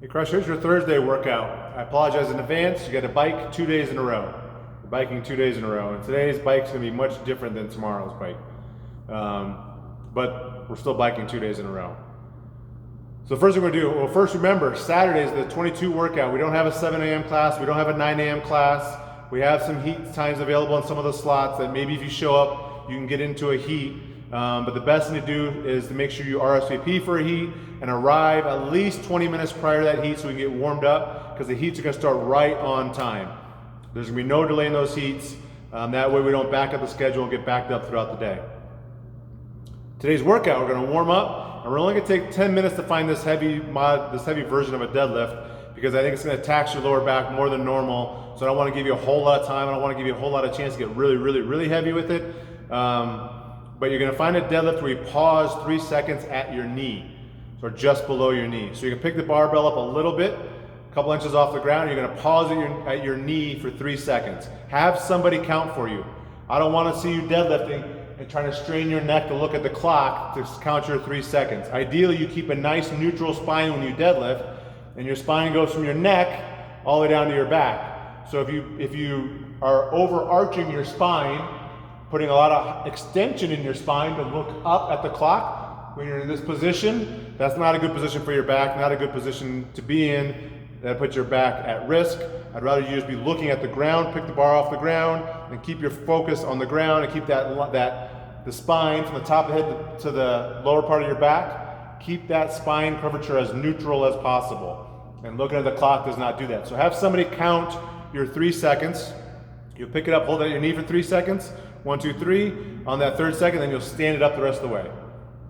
Hey Crush, here's your Thursday workout. I apologize in advance. You got to bike 2 days in a row. You're biking 2 days in a row. And today's bike's going to be much different than tomorrow's bike. But we're still biking 2 days in a row. So first thing we're going to do, well, first remember, Saturday is the 22 workout. We don't have a 7 a.m. class. We don't have a 9 a.m. class. We have some heat times available in some of the slots that maybe if you show up, you can get into a heat. But the best thing to do is to make sure you RSVP for a heat and arrive at least 20 minutes prior to that heat so we can get warmed up, because the heats are going to start right on time. There's going to be no delay in those heats. That way we don't back up the schedule and get backed up throughout the day. Today's workout, we're going to warm up, and we're only going to take 10 minutes to find this heavy version of a deadlift, because I think it's going to tax your lower back more than normal. So I don't want to give you a whole lot of time. I don't want to give you a whole lot of chance to get really heavy with it. But you're going to find a deadlift where you pause 3 seconds at your knee, or just below your knee. So you can pick the barbell up a little bit, a couple inches off the ground. You're going to pause at your knee for 3 seconds. Have somebody count for you. I don't want to see you deadlifting and trying to strain your neck to look at the clock to count your 3 seconds. Ideally, you keep a nice neutral spine when you deadlift, and your spine goes from your neck all the way down to your back. So if you are overarching your spine, putting a lot of extension in your spine to look up at the clock when you're in this position, that's not a good position for your back, not a good position to be in. That puts your back at risk. I'd rather you just be looking at the ground, pick the bar off the ground, and keep your focus on the ground, and keep the spine from the top of the head to the lower part of your back. Keep that spine curvature as neutral as possible. And looking at the clock does not do that. So have somebody count your 3 seconds. You'll pick it up, hold it at your knee for 3 seconds. 1, 2, 3. On that 3rd second, then you'll stand it up the rest of the way.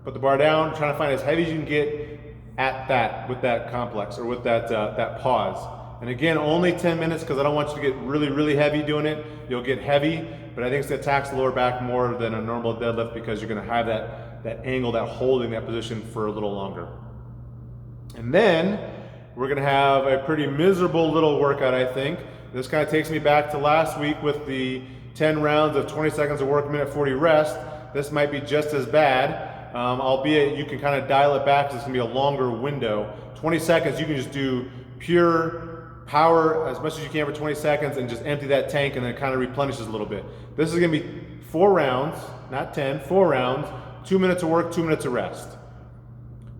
Put the bar down, trying to find as heavy as you can get at that, with that complex, or with that pause. And again, only 10 minutes, because I don't want you to get really heavy doing it. You'll get heavy, but I think it's going to tax the lower back more than a normal deadlift, because you're going to have that angle, that holding that position for a little longer. And then we're going to have a pretty miserable little workout, I think. This kind of takes me back to last week with the 10 rounds of 20 seconds of work, minute 40 rest. This might be just as bad, albeit you can kind of dial it back because it's going to be a longer window. 20 seconds, you can just do pure power as much as you can for 20 seconds and just empty that tank, and then it kind of replenishes a little bit. This is going to be 4 rounds, not 10, 4 rounds, 2 minutes of work, 2 minutes of rest.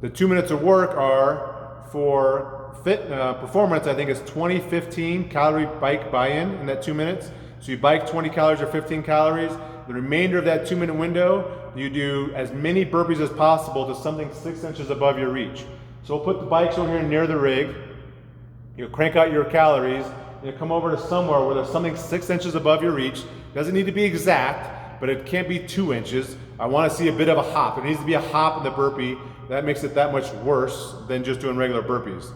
The 2 minutes of work are for fit performance. I think it's 20-15 calorie bike buy-in in that 2 minutes. So you bike 20 calories or 15 calories. The remainder of that 2 minute window, you do as many burpees as possible to something 6 inches above your reach. So we'll put the bikes over here near the rig. You'll crank out your calories. You'll come over to somewhere where there's something 6 inches above your reach. Doesn't need to be exact, but it can't be 2 inches. I want to see a bit of a hop. There needs to be a hop in the burpee. That makes it that much worse than just doing regular burpees.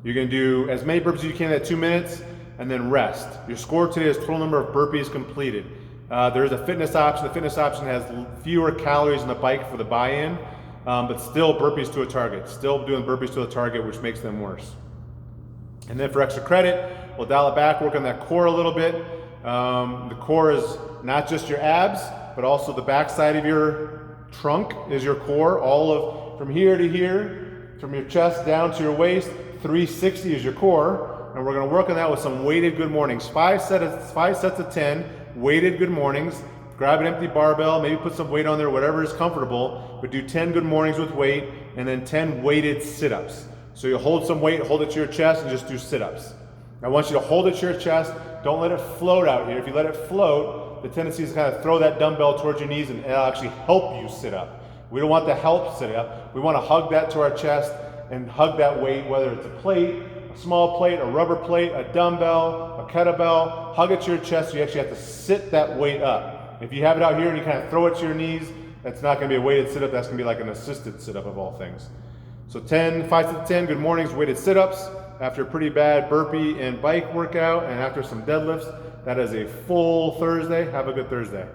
You're going to do as many burpees as you can in that 2 minutes, and then rest. Your score today is total number of burpees completed. There is a fitness option. The fitness option has fewer calories on the bike for the buy-in, but still burpees to a target. Still doing burpees to a target, which makes them worse. And then for extra credit, we'll dial it back, work on that core a little bit. The core is not just your abs, but also the backside of your trunk is your core. From here to here, from your chest down to your waist, 360 is your core. And we're going to work on that with some weighted good mornings. 5 sets of 10 weighted good mornings. Grab an empty barbell, maybe put some weight on there, whatever is comfortable, but do 10 good mornings with weight, and then 10 weighted sit-ups. So you'll hold some weight, hold it to your chest, and just do sit-ups. I want you to hold it to your chest. Don't let it float out here. If you let it float, the tendency is to kind of throw that dumbbell towards your knees, and it'll actually help you sit up. We don't want the help sit up. We want to hug that to our chest and hug that weight, whether it's a plate, a small plate, a rubber plate, a dumbbell, a kettlebell. Hug it to your chest so you actually have to sit that weight up. If you have it out here and you kind of throw it to your knees, that's not going to be a weighted sit-up. That's going to be like an assisted sit-up of all things. So 5 sets of 10 good mornings weighted sit-ups after a pretty bad burpee and bike workout, and after some deadlifts. That is a full Thursday. Have a good Thursday.